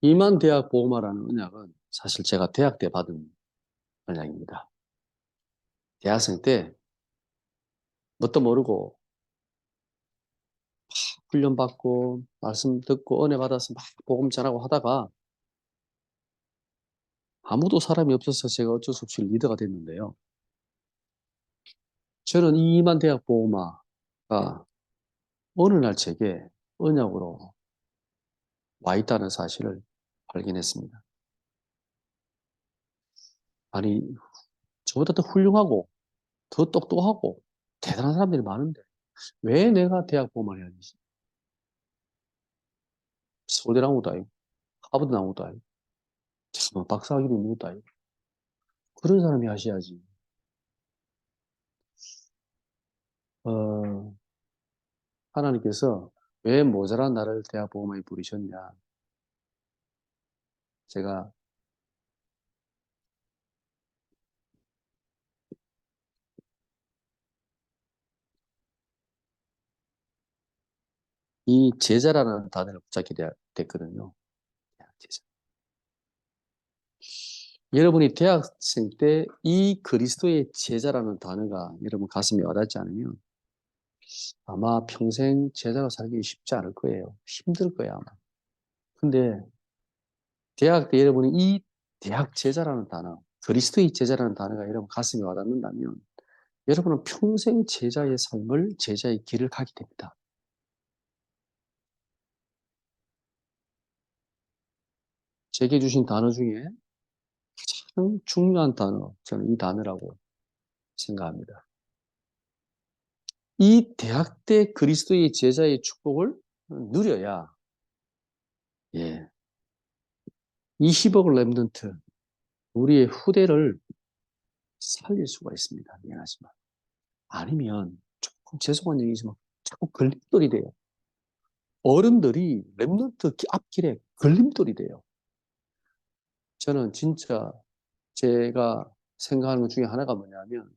이만대학 보험화라는 언약은 사실 제가 대학 때 받은 언약입니다. 대학생 때 뭣도 모르고 훈련 받고 말씀 듣고 은혜 받아서 막 복음 전하고 하다가 아무도 사람이 없어서 제가 어쩔 수 없이 리더가 됐는데요. 저는 이 이만대학 보험화가 어느 날 제게 언약으로 와 있다는 사실을 발견했습니다. 아니, 저보다 더 훌륭하고 더 똑똑하고 대단한 사람들이 많은데 왜 내가 대학 보험을 해야 되지? 서울대 나온 것도 아니고 하버드 나온 것도 아니고 뭐 박사학위도 있는 것도 아니고 그런 사람이 하셔야지. 어, 하나님께서 왜 모자란 나를 대학 보험에 부르셨냐? 제가 이 제자라는 단어를 붙잡게 됐거든요. 제자. 여러분이 대학생 때 이 그리스도의 제자라는 단어가 여러분 가슴에 와닿지 않으면 아마 평생 제자로 살기 쉽지 않을 거예요. 힘들 거예요, 아마. 근데 대학 때 여러분이 이 대학 제자라는 단어, 그리스도의 제자라는 단어가 여러분 가슴에 와닿는다면 여러분은 평생 제자의 삶을, 제자의 길을 가게 됩니다. 제게 주신 단어 중에 가장 중요한 단어, 저는 이 단어라고 생각합니다. 이 대학 때 그리스도의 제자의 축복을 누려야, 예, 20억 랩런트, 우리의 후대를 살릴 수가 있습니다. 미안하지만. 아니면, 조금 죄송한 얘기지만, 자꾸 걸림돌이 돼요. 어른들이 랩런트 앞길에 걸림돌이 돼요. 저는 진짜 제가 생각하는 것 중에 하나가 뭐냐면,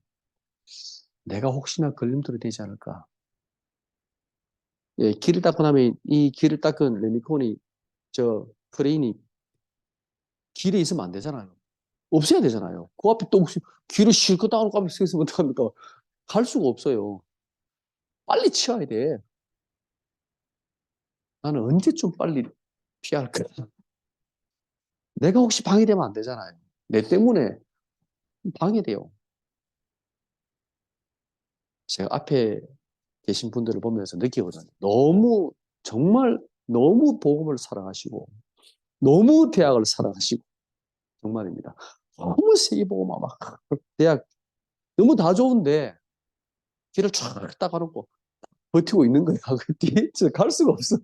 내가 혹시나 걸림돌이 되지 않을까. 예, 길을 닦고 나면 이 길을 닦은 레미콘이, 저 크레인이 길에 있으면 안 되잖아요. 없애야 되잖아요. 그 앞에 또 혹시 길을 실컷 닦아놓고 앞에 서 있으면 어떡합니까? 갈 수가 없어요. 빨리 치워야 돼. 나는 언제쯤 빨리 피할까? 내가 혹시 방해되면 안 되잖아요. 내 때문에 방해돼요. 제가 앞에 계신 분들을 보면서 느끼거든요. 너무, 정말 너무 복음을 사랑하시고, 너무 대학을 사랑하시고, 정말입니다. 너무 세계복음화 막, 대학, 너무 다 좋은데, 길을 쫙 닦아놓고 버티고 있는 거야. 그 뒤에 갈 수가 없어.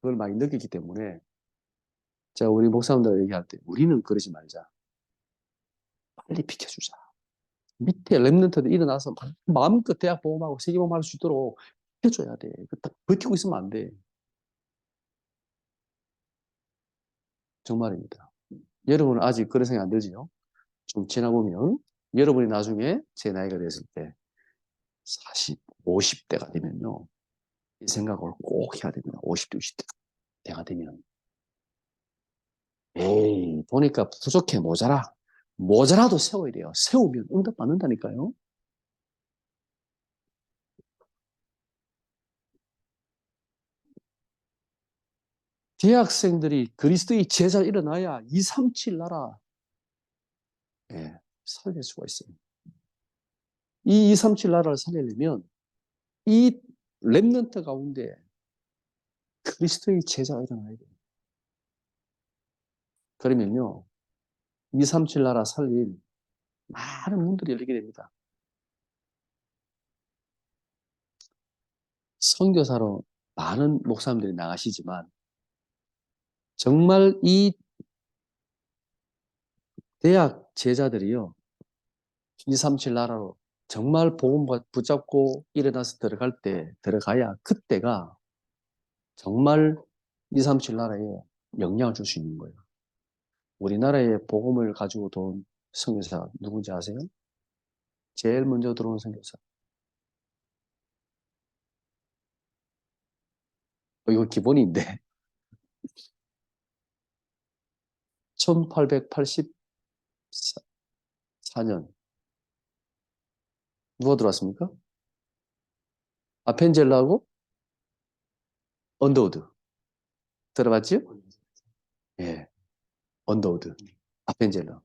그걸 많이 느끼기 때문에, 제가 우리 목사님들 얘기할 때, 우리는 그러지 말자. 빨리 비켜주자. 밑에 랩런트들 일어나서 마음껏 대학 보험하고 세계보험 할 수 있도록 해줘야 돼. 딱 버티고 있으면 안 돼. 정말입니다. 여러분은 아직 그런 생각 안 들지요? 좀 지나보면 여러분이 나중에 제 나이가 됐을 때 40, 50대가 되면요. 이 생각을 꼭 해야 됩니다. 50대, 60대가 되면. 에이, 보니까 부족해, 모자라. 모자라도 세워야 돼요. 세우면 응답 받는다니까요. 대학생들이 그리스도의 제자 일어나야 237 나라 예, 살릴 수가 있어요. 이 237 나라를 살리려면 이 랩런트 가운데 그리스도의 제자가 일어나야 돼요. 그러면요. 237 나라 살릴 많은 문들이 열리게 됩니다. 선교사로 많은 목사님들이 나가시지만 정말 이 대학 제자들이요. 237 나라로 정말 복음 붙잡고 일어나서 들어갈 때 들어가야 그때가 정말 237 나라에 영향을 줄 수 있는 거예요. 우리나라에 복음을 가지고 돈 선교사 누군지 아세요? 제일 먼저 들어온 선교사. 이거 기본인데 1884년 누가 들어왔습니까? 아펜젤라하고 언더우드 들어봤지? 예, 언더우드, 아펜젤라.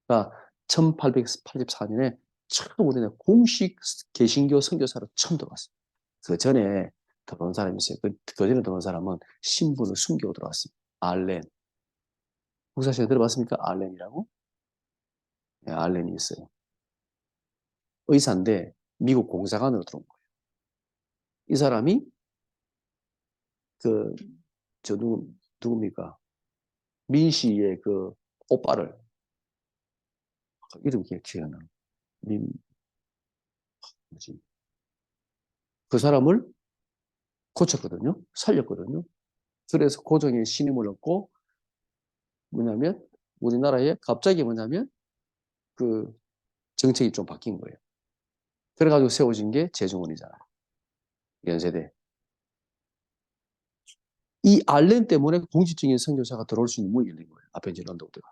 가 1884년에 처음 우리나라 공식 개신교 선교사로 처음 들어왔어요. 그 전에 들어온 사람이 있어요. 그 전에 들어온 사람은 신분을 숨기고 들어왔어요. 알렌. 목사씨가 들어봤습니까? 알렌이라고? 네, 알렌이 있어요. 의사인데 미국 공사관으로 들어온 거예요. 이 사람이 그, 누굽니까? 민씨의 그 오빠를, 이름이 기억이 안 나. 민, 뭐지? 그 사람을 고쳤거든요. 살렸거든요. 그래서 고종의 신임을 얻고 뭐냐면 우리나라에 갑자기 뭐냐면 그 정책이 좀 바뀐 거예요. 그래가지고 세워진 게 재중원이잖아요. 연세대. 이 알렌 때문에 공식적인 선교사가 들어올 수 있는 문이 열린 거예요. 아펜젤 언더우드가.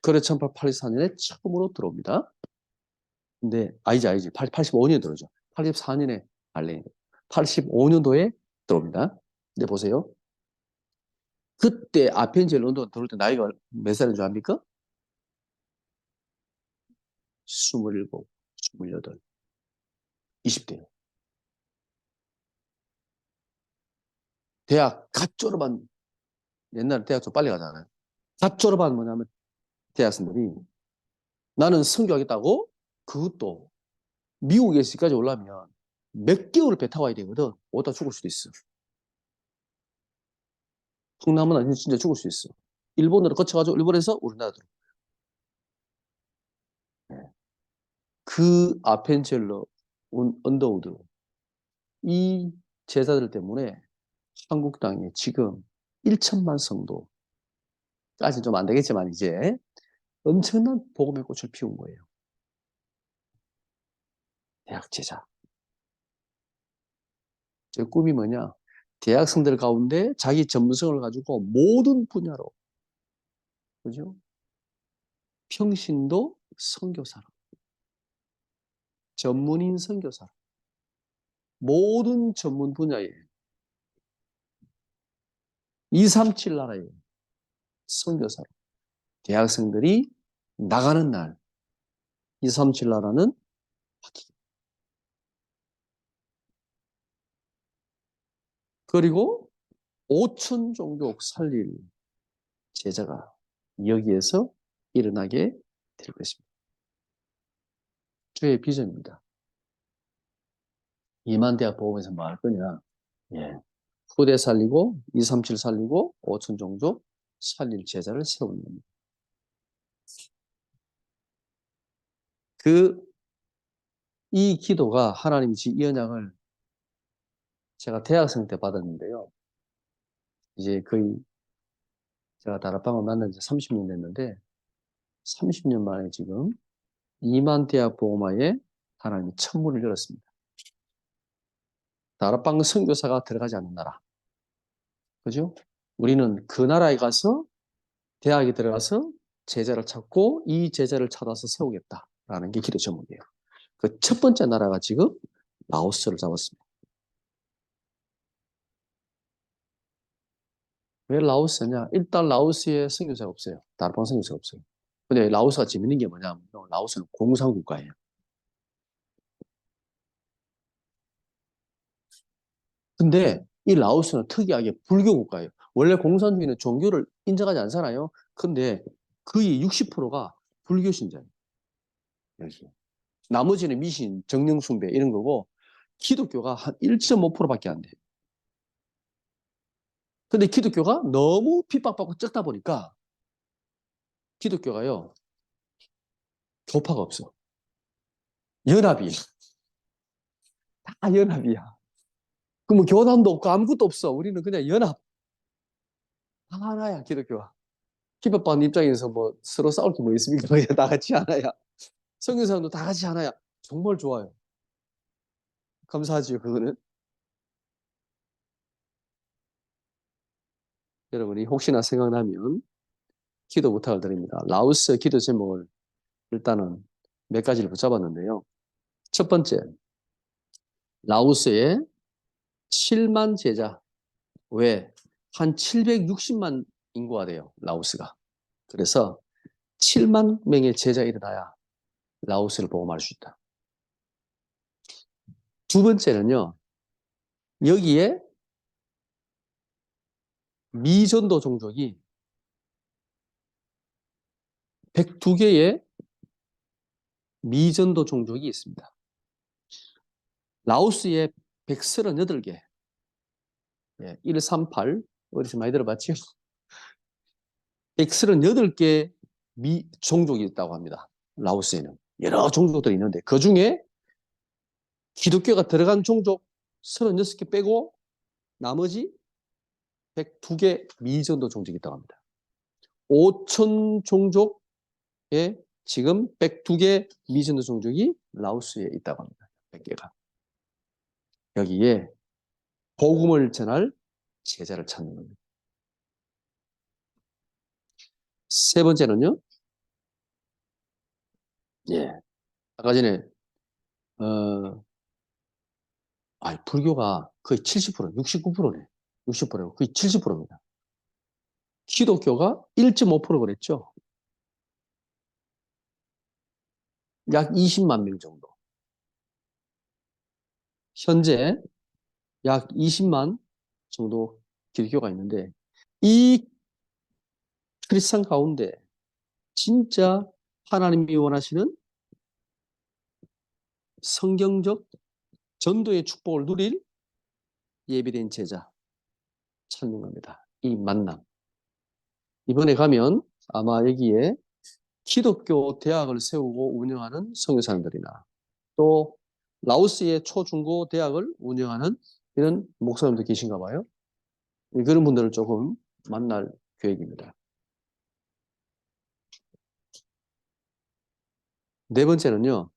그래 1884년에 처음으로 들어옵니다. 근데 아니지. 85년에 들어오죠. 84년에 알렌이 85년도에 들어옵니다. 근데 보세요. 그때 아펜젤 언더우드 들어올 때 나이가 몇 살인 줄 압니까? 27, 28, 20대. 대학 갓 졸업한, 옛날에 대학 좀 빨리 가잖아요. 갓 졸업한 뭐냐면 대학생들이 나는 선교하겠다고 그것도 미국에 서까지 오려면 몇 개월을 배 타고 와야 되거든. 오다 죽을 수도 있어. 동남아는 진짜 죽을 수 있어. 일본으로 거쳐가지고 일본에서 우리나라 들어. 네. 그 아펜젤러 언더우드 이 제자들 때문에 한국 땅에 지금 1천만 성도까지 좀 안 되겠지만 이제 엄청난 복음의 꽃을 피운 거예요. 대학 제자. 제 꿈이 뭐냐? 대학생들 가운데 자기 전문성을 가지고 모든 분야로, 그죠? 평신도 선교사로, 전문인 선교사로, 모든 전문 분야에 237 나라에 선교사로 대학생들이 나가는 날 237 나라는 바뀌고 그리고 5천 종족 살릴 제자가 여기에서 일어나게 될 것입니다. 주의 비전입니다. 2만 대학 보험에서 뭐 할 거냐? 예. 후대 살리고 237 살리고 5천 종족 살릴 제자를 세우는 겁니다. 이 기도가 하나님이 이 언약을 제가 대학생 때 받았는데요. 이제 거의 제가 다락방을 만난 지 30년 됐는데 30년 만에 지금 2만 대학 보호마에 하나님이 첫 문을 열었습니다. 다락방 선교사가 들어가지 않는 나라. 그죠? 우리는 그 나라에 가서 대학에 들어가서 제자를 찾고 이 제자를 찾아서 세우겠다라는 게 기도 제목이에요. 그 첫 번째 나라가 지금 라오스를 잡았습니다. 왜 라오스냐? 일단 라오스에 선교사가 없어요. 다락방 선교사가 없어요. 근데 라오스가 재밌는 게 뭐냐면 라오스는 공산국가예요. 근데 이 라오스는 특이하게 불교 국가예요. 원래 공산주의는 종교를 인정하지 않잖아요. 근데 거의 60%가 불교 신자예요. 여기. 나머지는 미신, 정령숭배 이런 거고 기독교가 한 1.5%밖에 안 돼요. 근데 기독교가 너무 핍박받고 적다 보니까 기독교가요. 교파가 없어. 연합이에요. 다 연합이야. 그럼 교단도 없고 아무것도 없어. 우리는 그냥 연합. 하나야, 기독교가. 핍박받는 입장에서 뭐 서로 싸울 게 뭐 있습니까? 그냥 다 같이 하나야. 성경사람도 다 같이 하나야. 정말 좋아요. 감사하지요, 그거는. 여러분이 혹시나 생각나면 기도 부탁을 드립니다. 라오스 기도 제목을 일단은 몇 가지를 붙잡았는데요. 첫 번째, 라오스의 7만 제자. 왜? 한 760만 인구가 돼요, 라오스가. 그래서 7만 명의 제자가 일어나야 라오스를 복음할 수 있다. 두 번째는요, 여기에 미전도 종족이 102개의 미전도 종족이 있습니다. 라오스에 138개, 138, 어디서 많이 들어봤죠? 138개 종족이 있다고 합니다. 라오스에는. 여러 종족들이 있는데, 그 중에 기독교가 들어간 종족 36개 빼고 나머지 102개 미전도 종족이 있다고 합니다. 5천 종족에 지금 102개 미전도 종족이 라오스에 있다고 합니다. 100개가. 여기에 복음을 전할 제자를 찾는 겁니다. 세 번째는요, 아까 전에, 불교가 거의 70%, 69%네. 60%고 거의 70%입니다. 기독교가 1.5% 그랬죠. 약 20만 명 정도. 현재 약 20만 정도 기독교가 있는데, 이 크리스찬 가운데 진짜 하나님이 원하시는 성경적 전도의 축복을 누릴 예비된 제자 찾는 겁니다. 이 만남. 이번에 가면 아마 여기에 기독교 대학을 세우고 운영하는 선교사님들이나 또 라오스의 초중고 대학을 운영하는 이런 목사님도 계신가 봐요. 그런 분들을 조금 만날 계획입니다. 네 번째는요.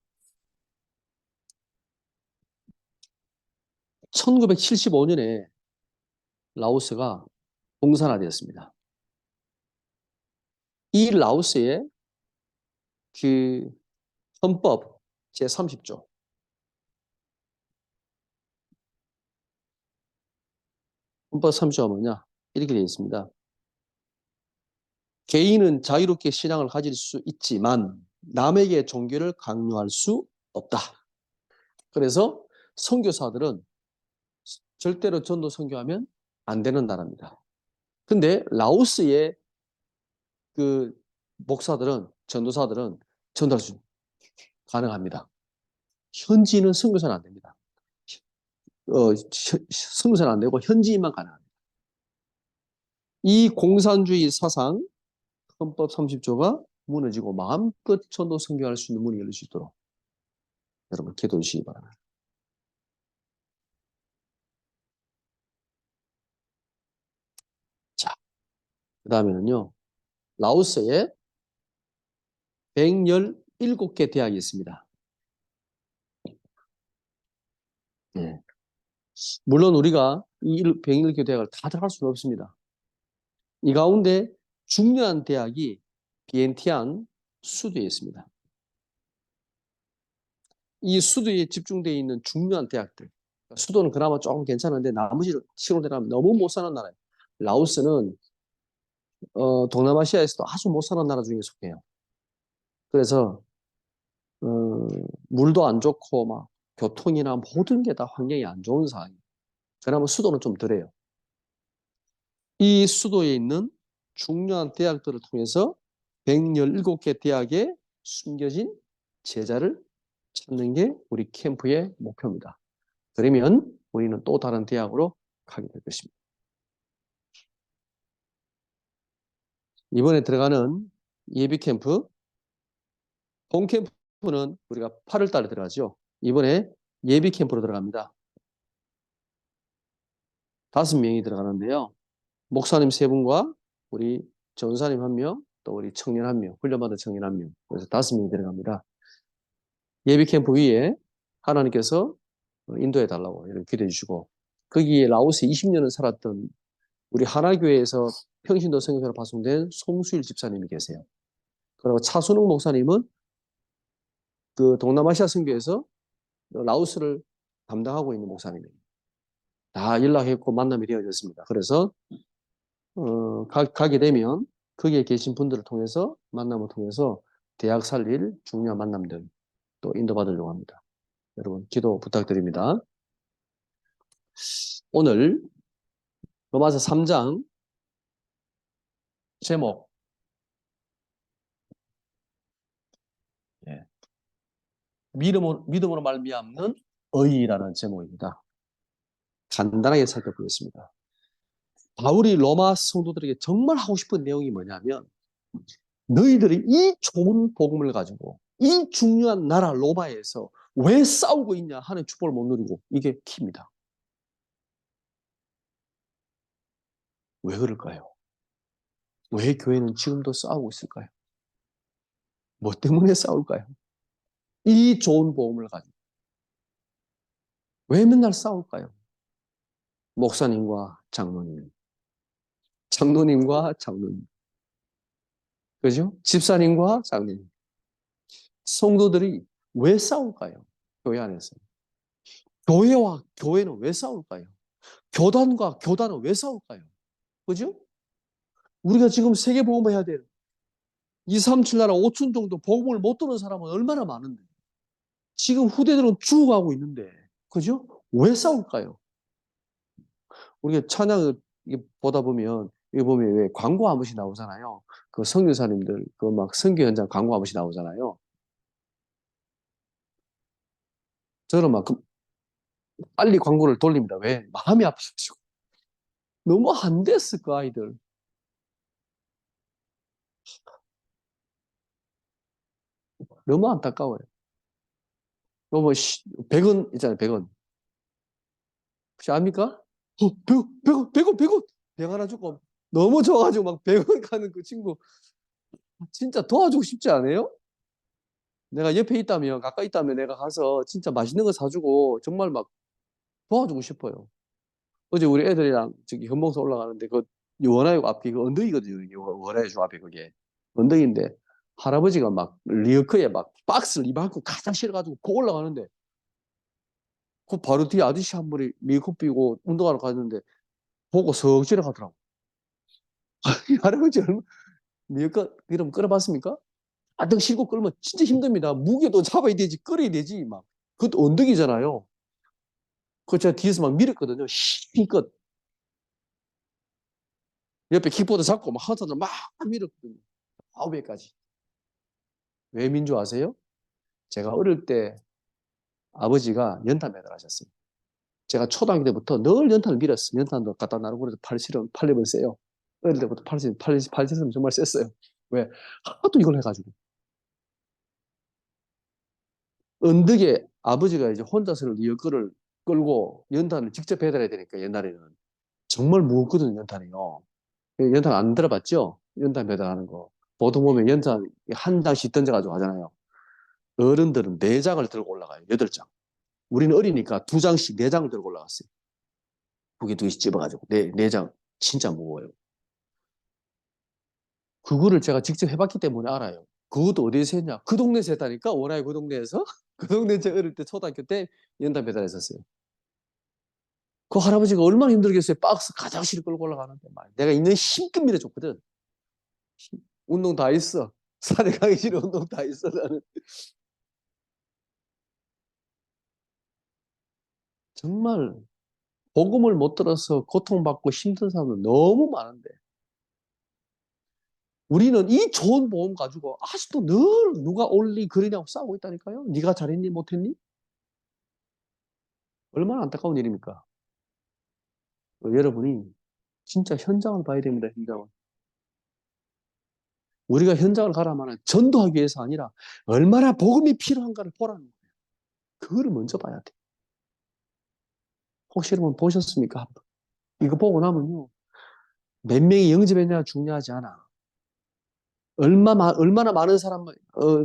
1975년에 라오스가 공산화되었습니다. 이 라오스의 그 헌법 제30조 헌법 30조가 뭐냐? 이렇게 되어 있습니다. 개인은 자유롭게 신앙을 가질 수 있지만 남에게 종교를 강요할 수 없다. 그래서 선교사들은 절대로 전도 선교하면 안 되는 나라입니다. 근데 라오스의 그 목사들은 전도사들은 전도할 수 가능합니다. 현지인은 선교사는 안 됩니다. 선교사는 안 되고 현지인만 가능합니다. 이 공산주의 사상 헌법 30조가 무너지고 마음껏 전도 선교할 수 있는 문이 열릴 수 있도록 여러분 기도해 주시기 바랍니다. 자, 그 다음에는요. 라오스에 117개 대학이 있습니다. 네. 물론 우리가 이 117개 대학을 다 들어갈 수는 없습니다. 이 가운데 중요한 대학이 비엔티안 수도에 있습니다. 이 수도에 집중되어 있는 중요한 대학들. 수도는 그나마 조금 괜찮은데 나머지 시골 들어가면 너무 못 사는 나라예요. 라오스는 동남아시아에서도 아주 못 사는 나라 중에 속해요. 그래서 어, 물도 안 좋고 막 교통이나 모든 게 다 환경이 안 좋은 상황이에요. 그나마 수도는 좀 덜해요. 이 수도에 있는 중요한 대학들을 통해서 117개 대학에 숨겨진 제자를 찾는 게 우리 캠프의 목표입니다. 그러면 우리는 또 다른 대학으로 가게 될 것입니다. 이번에 들어가는 예비 캠프, 본 캠프는 우리가 8월 달에 들어가죠. 이번에 예비 캠프로 들어갑니다. 5명이 들어가는데요. 목사님 3분과 우리 전사님 1명, 또 우리 청년 1명, 훈련받은 청년 1명. 그래서 5명이 들어갑니다. 예비 캠프 위에 하나님께서 인도해 달라고 이렇게 기도해 주시고 거기에 라오스에 20년을 살았던 우리 하나교회에서 평신도 선교사로 파송된 송수일 집사님이 계세요. 그리고 차순웅 목사님은 그 동남아시아 선교에서 라오스를 담당하고 있는 목사님이에요. 다 연락했고 만남이 되어졌습니다. 그래서 가게 되면 거기에 계신 분들을 통해서 만남을 통해서 대학 살릴 중요한 만남들 또 인도받으려고 합니다. 여러분 기도 부탁드립니다. 오늘 로마서 3장 제목 예. 믿음으로 말미암는 의의라는 제목입니다. 간단하게 살펴보겠습니다. 바울이 로마 성도들에게 정말 하고 싶은 내용이 뭐냐면 너희들이 이 좋은 복음을 가지고 이 중요한 나라 로마에서 왜 싸우고 있냐 하는 축복을 못 누리고 이게 키입니다. 왜 그럴까요? 왜 교회는 지금도 싸우고 있을까요? 뭐 때문에 싸울까요? 이 좋은 복음을 가지고 왜 맨날 싸울까요? 목사님과 장로님, 장로님과 장로님, 그죠? 집사님과 장로님, 성도들이 왜 싸울까요? 교회 안에서. 교회와 교회는 왜 싸울까요? 교단과 교단은 왜 싸울까요? 그죠? 우리가 지금 세계 복음을 해야 될 2, 3, 7 나라 5천 정도 복음을 못 듣는 사람은 얼마나 많은데 지금 후대들은 죽어가고 있는데 그죠? 왜 싸울까요? 우리가 찬양을 보다 보면 이거 보면 왜 광고 한 번씩 나오잖아요. 그 선교사님들 그 막 선교 현장 광고 한 번씩 나오잖아요. 저는 막 빨리 광고를 돌립니다. 왜? 마음이 아프시고 너무 안 됐어 그 아이들. 너무 안타까워요. 너무 100원 있잖아요. 100원. 혹시 압니까? 100원, 100원, 100원. 병 하나 주고 너무 좋아가지고 막 100원 가는 그 친구 진짜 도와주고 싶지 않아요? 내가 옆에 있다면 가까이 있다면 내가 가서 진짜 맛있는 거 사주고 정말 막 도와주고 싶어요. 어제 우리 애들이랑 저기 현봉사 올라가는데 그 원화역 앞이 그 언덕이거든요. 원화역 앞에 그게 언덕인데 할아버지가 막 리어크에 막 박스를 이만큼 가장 실어가지고 그 올라가는데 그 바로 뒤에 아저씨 한 분이 리어크 끼고 운동하러 가는데 보고 석 지나가더라고. 할아버지 얼마 리어크 이름 끌어봤습니까? 아등 실고 끌면 진짜 힘듭니다. 무게도 잡아야 되지 끌어야 되지 막. 그것도 언덕이잖아요. 그 제가 뒤에서 막 밀었거든요. 힘껏 옆에 킥보드 잡고 막 헌터들 막 밀었거든요. 아우베까지. 왜 민주 아세요? 제가 어릴 때 아버지가 연탄 배달하셨어요. 제가 초등학교 때부터 늘 연탄을 밀었어요. 연탄도 갖다 나르고 그래서 팔리면 세요. 어릴 때부터 팔씨름 정말 셌어요. 왜? 하도 이걸 해가지고. 언덕에 아버지가 이제 혼자서 리어커를 끌고 연탄을 직접 배달해야 되니까 옛날에는 정말 무겁거든요, 연탄이요. 연탄 안 들어봤죠? 연탄 배달하는 거. 보통 보면 연탄 한 장씩 던져가지고 하잖아요. 어른들은 네 장을 들고 올라가요. 8장. 우리는 어리니까 2장씩 4장을 들고 올라갔어요. 고개 2개씩 집어가지고. 네 장. 진짜 무거워요. 그거를 제가 직접 해봤기 때문에 알아요. 그것도 어디에서 했냐? 그 동네에서 했다니까? 원화의 그 동네에서? 그 동네 제가 어릴 때 초등학교 때 연탄 배달했었어요. 그 할아버지가 얼마나 힘들겠어요. 박스 가장실을 끌고 올라가는데. 내가 있는 힘껏 밀어줬거든. 운동 다 했어. 산에 가기 싫어 운동 다 했어. 나는. 정말 복음을 못 들어서 고통받고 힘든 사람은 너무 많은데 우리는 이 좋은 복음 가지고 아직도 늘 누가 옳니 그르냐고 싸우고 있다니까요. 네가 잘했니 못했니? 얼마나 안타까운 일입니까? 여러분이 진짜 현장을 봐야 됩니다. 현장을. 우리가 현장을 가라면 전도하기 위해서 아니라 얼마나 복음이 필요한가를 보라는 거예요. 그거를 먼저 봐야 돼. 혹시 여러분 보셨습니까? 이거 보고 나면요. 몇 명이 영접했냐 중요하지 않아. 얼마나 많은 사람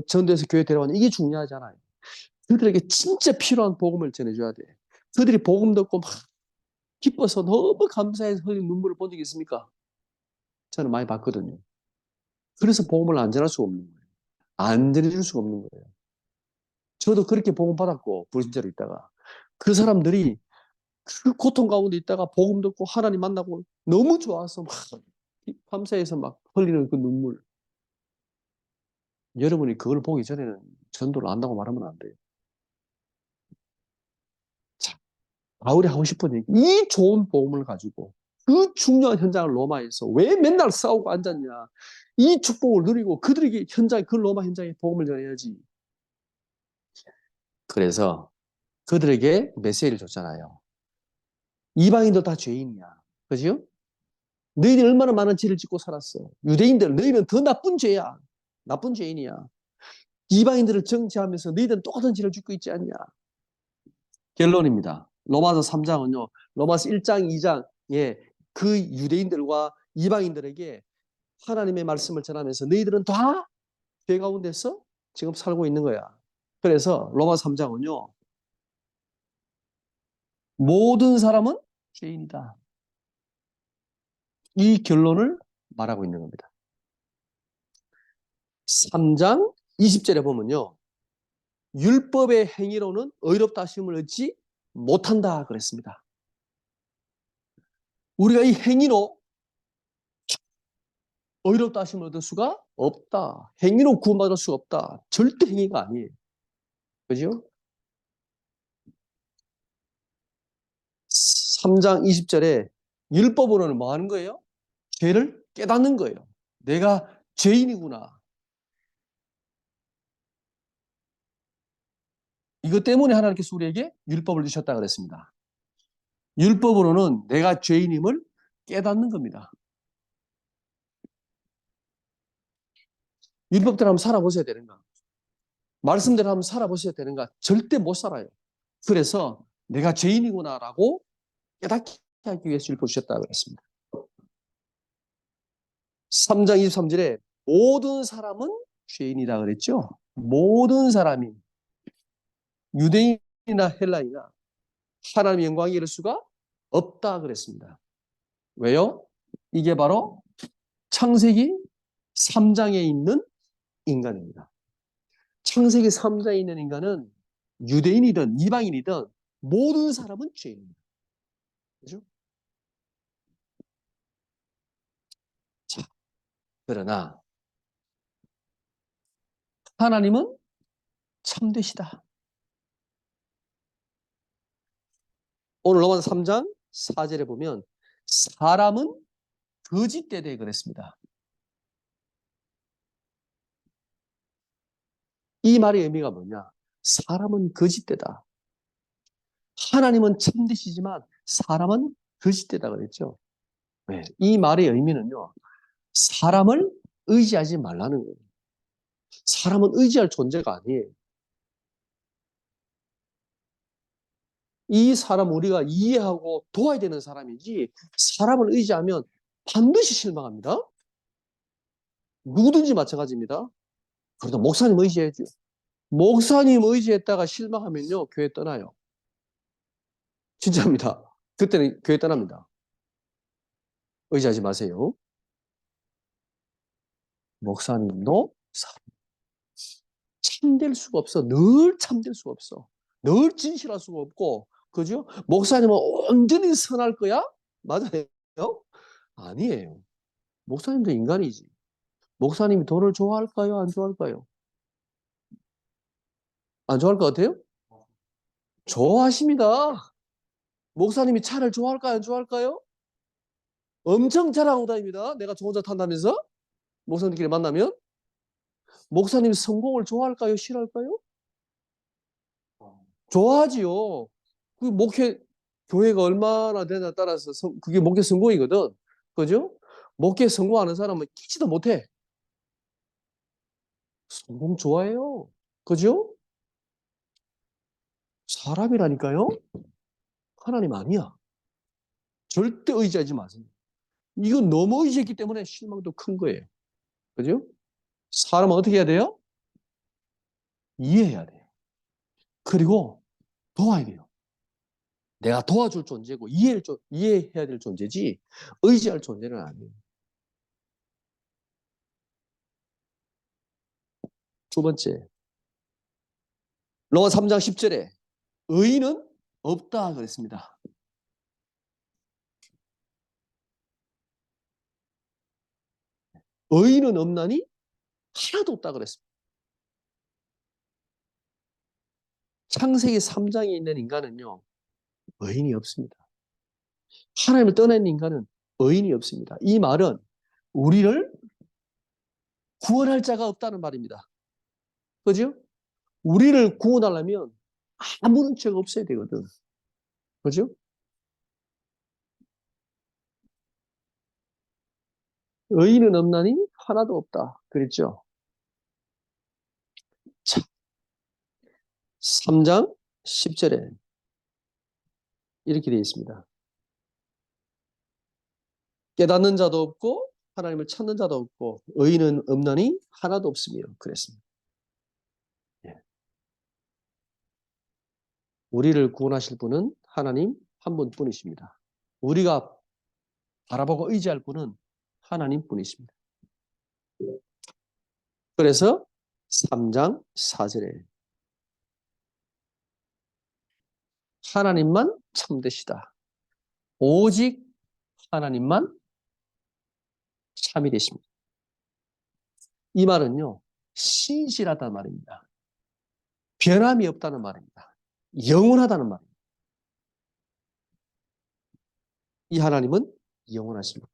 전도해서 교회 데려왔냐 이게 중요하지 않아요. 그들에게 진짜 필요한 복음을 전해줘야 돼. 그들이 복음 듣고 막 기뻐서 너무 감사해서 흘린 눈물을 본 적이 있습니까? 저는 많이 봤거든요. 그래서 복음을 안 전할 수가 없는 거예요. 안 전해줄 수가 없는 거예요. 저도 그렇게 복음 받았고, 불신자로 있다가. 그 사람들이 그 고통 가운데 있다가 복음 듣고 하나님 만나고 너무 좋아서 막 감사해서 막 흘리는 그 눈물. 여러분이 그걸 보기 전에는 전도를 안다고 말하면 안 돼요. 자, 바울이 하고 싶은 얘기, 이 좋은 복음을 가지고 그 중요한 현장을 로마에서 왜 맨날 싸우고 앉았냐. 이 축복을 누리고 그들에게 그 로마 현장에 복음을 전해야지. 그래서 그들에게 메시지를 줬잖아요. 이방인도 다 죄인이야. 그죠? 너희들이 얼마나 많은 죄를 짓고 살았어. 유대인들, 너희는 더 나쁜 죄야. 나쁜 죄인이야. 이방인들을 정죄하면서 너희들은 똑같은 죄를 짓고 있지 않냐. 결론입니다. 로마서 3장은요. 로마서 1장, 2장에 그 유대인들과 이방인들에게 하나님의 말씀을 전하면서 너희들은 다 죄 가운데서 지금 살고 있는 거야. 그래서 로마 3장은요. 모든 사람은 죄인이다. 이 결론을 말하고 있는 겁니다. 3장 20절에 보면요. 율법의 행위로는 의롭다 하심을 얻지 못한다 그랬습니다. 우리가 이 행위로 의롭다 하심을 얻을 수가 없다. 행위로 구원받을 수가 없다. 절대 행위가 아니에요. 그죠? 3장 20절에 율법으로는 뭐 하는 거예요? 죄를 깨닫는 거예요. 내가 죄인이구나. 이것 때문에 하나님께서 우리에게 율법을 주셨다 그랬습니다. 율법으로는 내가 죄인임을 깨닫는 겁니다. 율법대로 한번 살아보셔야 되는가? 말씀대로 한번 살아보셔야 되는가? 절대 못 살아요. 그래서 내가 죄인이구나라고 깨닫게 하기 위해서 율법을 주셨다 그랬습니다. 3장 23절에 모든 사람은 죄인이다 그랬죠. 모든 사람이 유대인이나 헬라인이나 하나님의 영광에 이를 수가 없다 그랬습니다. 왜요? 이게 바로 창세기 3장에 있는 인간입니다. 창세기 3장에 있는 인간은 유대인이든 이방인이든 모든 사람은 죄인입니다. 그죠? 자, 그러나 하나님은 참되시다. 오늘 로마서 3장 4절에 보면 사람은 거짓되되 그랬습니다. 이 말의 의미가 뭐냐? 사람은 거짓되다. 하나님은 참되시지만 사람은 거짓되다 그랬죠. 네. 이 말의 의미는요. 사람을 의지하지 말라는 거예요. 사람은 의지할 존재가 아니에요. 이 사람 우리가 이해하고 도와야 되는 사람이지 사람을 의지하면 반드시 실망합니다. 누구든지 마찬가지입니다. 그래도 목사님 의지해야죠. 목사님 의지했다가 실망하면요. 교회 떠나요. 진짜입니다. 그때는 교회 떠납니다. 의지하지 마세요. 목사님도 참될 수가 없어. 늘 참될 수가 없어. 늘 진실할 수가 없고, 그죠? 목사님은 온전히 선할 거야? 맞아요? 아니에요. 목사님도 인간이지. 목사님이 돈을 좋아할까요? 안 좋아할까요? 안 좋아할 것 같아요? 좋아하십니다. 목사님이 차를 좋아할까요? 안 좋아할까요? 엄청 자랑하고 다닙니다. 내가 좋은 차 탄다면서? 목사님끼리 만나면? 목사님이 성공을 좋아할까요? 싫어할까요? 좋아하지요. 그 교회가 얼마나 되냐에 따라서 그게 목회 성공이거든. 그죠? 목회 성공하는 사람은 끼지도 못해. 성공 좋아해요. 그죠? 사람이라니까요? 하나님 아니야. 절대 의지하지 마세요. 이건 너무 의지했기 때문에 실망도 큰 거예요. 그죠? 사람은 어떻게 해야 돼요? 이해해야 돼요. 그리고 도와야 돼요. 내가 도와줄 존재고 이해해야 될 존재지 의지할 존재는 아니에요. 두 번째, 로마 3장 10절에 의인은 없다 그랬습니다. 의인은 없나니 하나도 없다 그랬습니다. 창세기 3장에 있는 인간은요, 의인이 없습니다. 하나님을 떠난 인간은 의인이 없습니다. 이 말은 우리를 구원할 자가 없다는 말입니다. 그죠? 우리를 구원하려면 아무런 죄가 없어야 되거든. 그죠? 의인은 없나니 하나도 없다. 그랬죠? 자, 3장 10절에 이렇게 되어 있습니다. 깨닫는 자도 없고 하나님을 찾는 자도 없고 의인은 없나니 하나도 없으며 그랬습니다. 예. 우리를 구원하실 분은 하나님 한 분뿐이십니다. 우리가 바라보고 의지할 분은 하나님뿐이십니다. 그래서 3장 4절에 하나님만 참되시다. 오직 하나님만 참이 되십니다. 이 말은요, 신실하다는 말입니다. 변함이 없다는 말입니다. 영원하다는 말입니다. 이 하나님은 영원하십니다.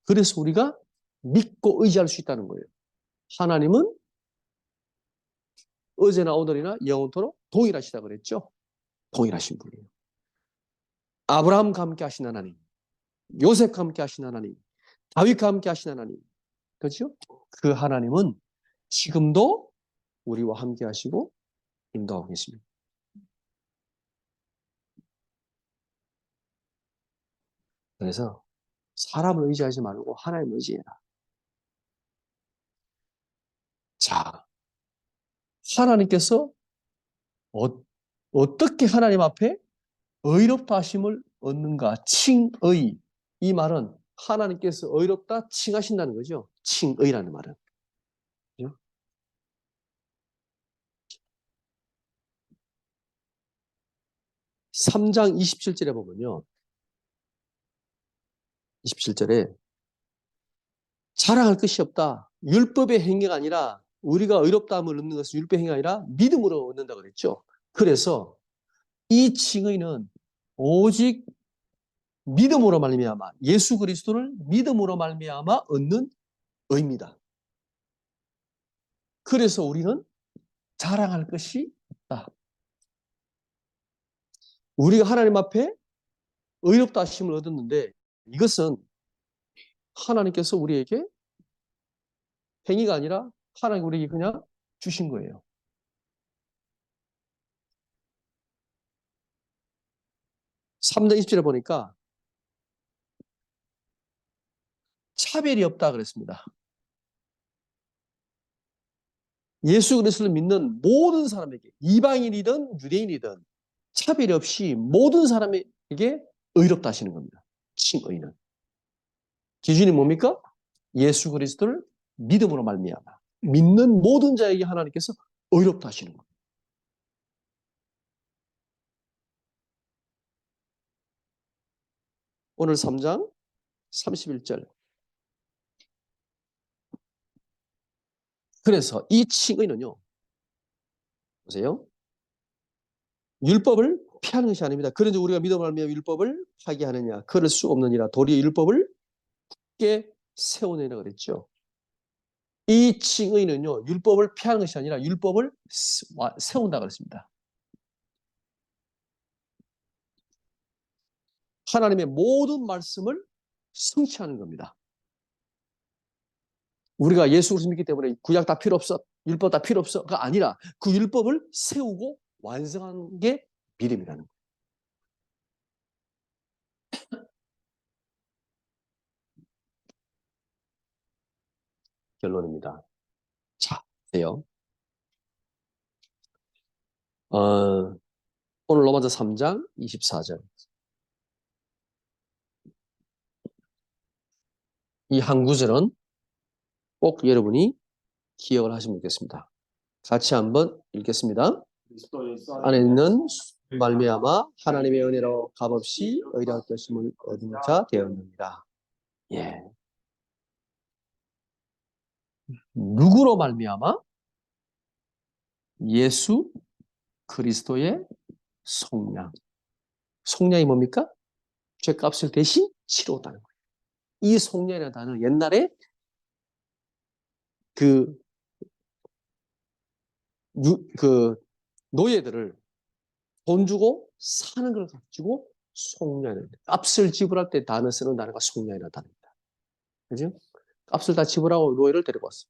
그래서 우리가 믿고 의지할 수 있다는 거예요. 하나님은 어제나 오늘이나 영원토록 동일하시다 그랬죠. 동일하신 분이에요. 아브라함과 함께 하신 하나님, 요셉과 함께 하신 하나님, 다윗과 함께 하신 하나님, 그렇죠? 그 하나님은 지금도 우리와 함께 하시고 인도하고 계십니다. 그래서 사람을 의지하지 말고 하나님을 의지해라. 자, 하나님께서 어떻게 하나님 앞에 의롭다 하심을 얻는가? 칭의. 이 말은 하나님께서 의롭다 칭하신다는 거죠. 칭의라는 말은. 3장 27절에 보면요. 27절에 자랑할 것이 없다. 율법의 행위가 아니라 우리가 의롭다함을 얻는 것은 율법의 행위가 아니라 믿음으로 얻는다 그랬죠. 그래서 이 칭의는 오직 믿음으로 말미암아 예수 그리스도를 믿음으로 말미암아 얻는 의입니다. 그래서 우리는 자랑할 것이 없다. 우리가 하나님 앞에 의롭다 하심을 얻었는데 이것은 하나님께서 우리에게 행위가 아니라 하나님 우리에게 그냥 주신 거예요. 3장 20절에 보니까 차별이 없다 그랬습니다. 예수 그리스도를 믿는 모든 사람에게 이방인이든 유대인이든 차별이 없이 모든 사람에게 의롭다 하시는 겁니다. 칭의는. 기준이 뭡니까? 예수 그리스도를 믿음으로 말미암아 믿는 모든 자에게 하나님께서 의롭다 하시는 겁니다. 오늘 3장 31절. 그래서 이 칭의는요. 보세요. 율법을 피하는 것이 아닙니다. 그런지 우리가 믿음을 알며 율법을 파기하느냐. 그럴 수 없느니라. 도리어 율법을 굳게 세우느니라 그랬죠. 이 칭의는요. 율법을 피하는 것이 아니라 율법을 세운다 그랬습니다. 하나님의 모든 말씀을 성취하는 겁니다. 우리가 예수 그리스도 믿기 때문에 구약 다 필요 없어. 율법 다 필요 없어가 아니라 그 율법을 세우고 완성하는 게 믿음이라는 거예요. 결론입니다. 자, 보세요. 오늘 로마서 3장 24절. 이 한 구절은 꼭 여러분이 기억을 하시면 좋겠습니다. 같이 한번 읽겠습니다. 안에 있는 말미암아 하나님의 은혜로 값없이 의롭다 하심을 얻은 자 되었느니라. 예. 누구로 말미암아? 예수 그리스도의 속량. 속량이 뭡니까? 죄값을 대신 치렀다는 거예요. 이 속량이라는 단어는 옛날에 그, 그 노예들을 돈 주고 사는 걸 가지고 속량을, 값을 지불할 때 단어 쓰는 단어가 속량이라는 단어입니다. 그죠? 값을 다 지불하고 노예를 데리고 왔어요.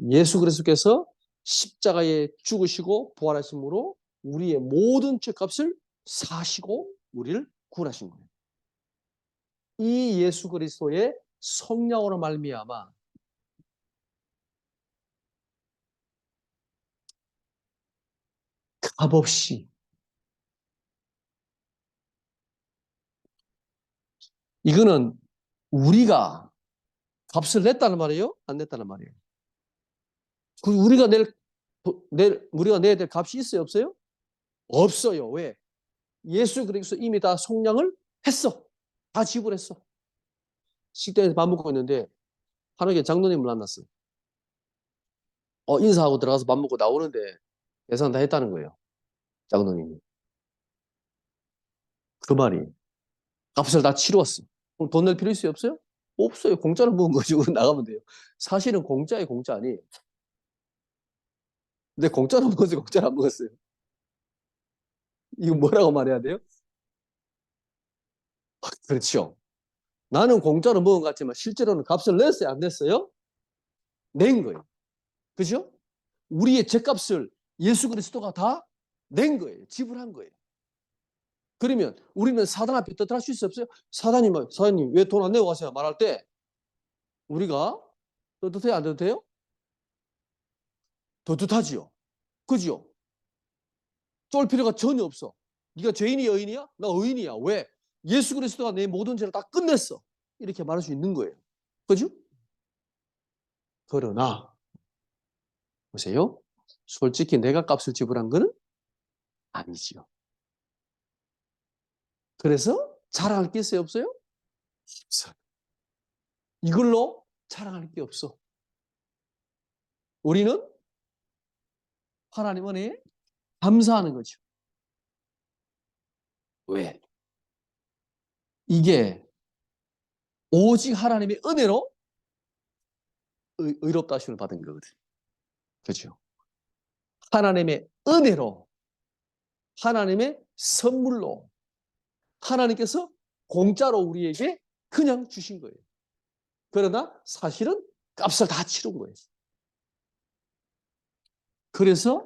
예수 그리스도께서 십자가에 죽으시고 부활하심으로 우리의 모든 죄값을 사시고 우리를 구원하신 거예요. 이 예수 그리스도의 성령으로 말미암아 값없이, 이거는 우리가 값을 냈다는 말이에요? 안 냈다는 말이에요? 우리가 우리가 내야 될 값이 있어요? 없어요? 없어요. 왜? 예수 그리스도 이미 다 속량을 했어. 다 지불했어. 식당에서 밥 먹고 있는데 하나님께 장로님을 만났어. 인사하고 들어가서 밥 먹고 나오는데 예산 다 했다는 거예요. 장로님이. 그 말이 값을 다 치루었어. 그럼 돈 낼 필요 있어요? 없어요? 없어요. 공짜로 먹은 거지. 나가면 돼요. 사실은 공짜에 공짜 아니에요. 근데 공짜로 먹었어요? 공짜로 안 먹었어요? 이거 뭐라고 말해야 돼요? 그렇죠. 나는 공짜로 먹은 것 같지만 실제로는 값을 냈어요? 안 냈어요? 낸 거예요. 그죠? 우리의 죄값을 예수 그리스도가 다 낸 거예요. 지불한 거예요. 그러면 우리는 사단 앞에 떳떳할 수 있어요? 없어요? 사장님 왜 돈 안 내고 가세요? 말할 때 우리가 떳떳해요? 안 떳떳해요? 떳떳하지요. 그죠? 쫄 필요가 전혀 없어. 네가 죄인이 여인이야? 나 의인이야. 왜? 예수 그리스도가 내 모든 죄를 다 끝냈어. 이렇게 말할 수 있는 거예요. 그죠? 그러나 보세요. 솔직히 내가 값을 지불한 거는 아니지요. 그래서 자랑할 게 있어요? 없어요? 없어요. 이걸로 자랑할 게 없어. 우리는 하나님 은혜에 감사하는 거죠. 왜? 이게 오직 하나님의 은혜로 의롭다 하심을 받은 거거든. 그렇죠? 하나님의 은혜로, 하나님의 선물로 하나님께서 공짜로 우리에게 그냥 주신 거예요. 그러나 사실은 값을 다 치른 거예요. 그래서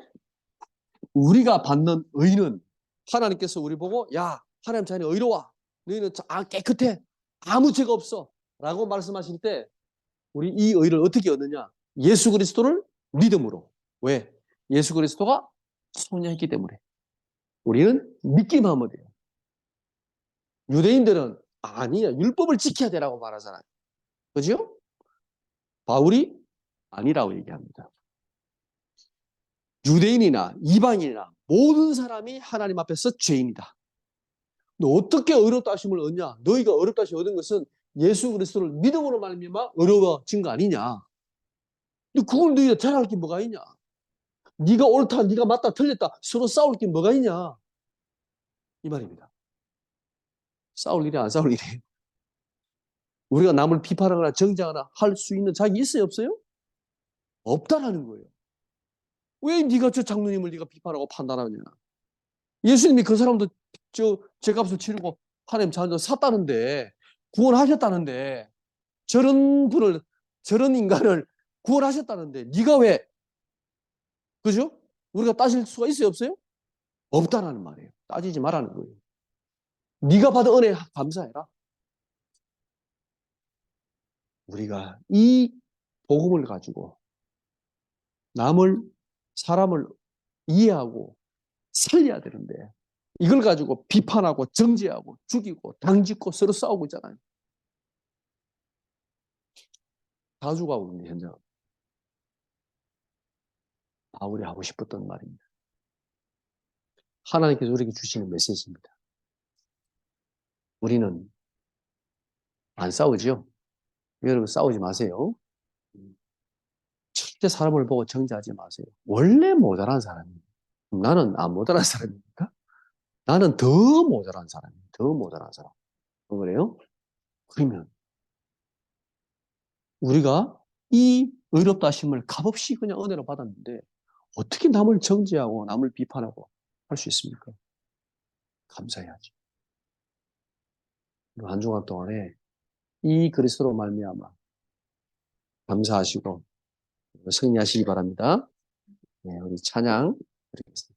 우리가 받는 의는 하나님께서 우리 보고 야 하나님 자녀 의로워. 너희는 깨끗해. 아무 죄가 없어. 라고 말씀하실 때 우리 이 의를 어떻게 얻느냐? 예수 그리스도를 믿음으로. 왜? 예수 그리스도가 소녀했기 때문에. 우리는 믿기만 하면 돼요. 유대인들은 아니야. 율법을 지켜야 되라고 말하잖아요. 그죠? 바울이 아니라고 얘기합니다. 유대인이나 이방인이나 모든 사람이 하나님 앞에서 죄인이다. 너 어떻게 의롭다 하심을 얻냐? 너희가 의롭다 하심을 얻은 것은 예수 그리스도를 믿음으로 말미암아 의로워진 거 아니냐? 근데 그걸 너희가 자랑할 게 뭐가 있냐? 네가 옳다, 네가 맞다, 틀렸다 서로 싸울 게 뭐가 있냐? 이 말입니다. 싸울 일이 안 싸울 일이에요. 우리가 남을 비판하거나 정죄하거나 할 수 있는 자격이 있어요, 없어요? 없다라는 거예요. 왜 네가 저 장로님을 네가 비판하고 판단하느냐? 예수님이 그 사람도 저 죄값을 치르고 하나님 자녀 샀다는데 구원하셨다는데 저런 분을 저런 인간을 구원하셨다는데 네가 왜 그죠? 우리가 따질 수가 있어요, 없어요? 없다라는 말이에요. 따지지 말라는 거예요. 네가 받은 은혜 감사해라. 우리가 이 복음을 가지고 사람을 이해하고 살려야 되는데 이걸 가지고 비판하고 정죄하고 죽이고 당짓고 서로 싸우고 있잖아요. 다 죽어가고 있는 현장. 바울이 하고 싶었던 말입니다. 하나님께서 우리에게 주시는 메시지입니다. 우리는 안 싸우죠? 여러분 싸우지 마세요. 절대 사람을 보고 정죄하지 마세요. 원래 모자란 사람이에요. 나는 안 모자란 사람입니까? 나는 더 모자란 사람이에요. 더 모자란 사람. 그래요? 그러면 우리가 이 의롭다 하심을 값없이 그냥 은혜로 받았는데 어떻게 남을 정죄하고 남을 비판하고 할 수 있습니까? 감사해야지. 한 주간 동안에 이 그리스도로 말미암아 감사하시고 승리하시기 바랍니다. 네, 우리 찬양 드리겠습니다.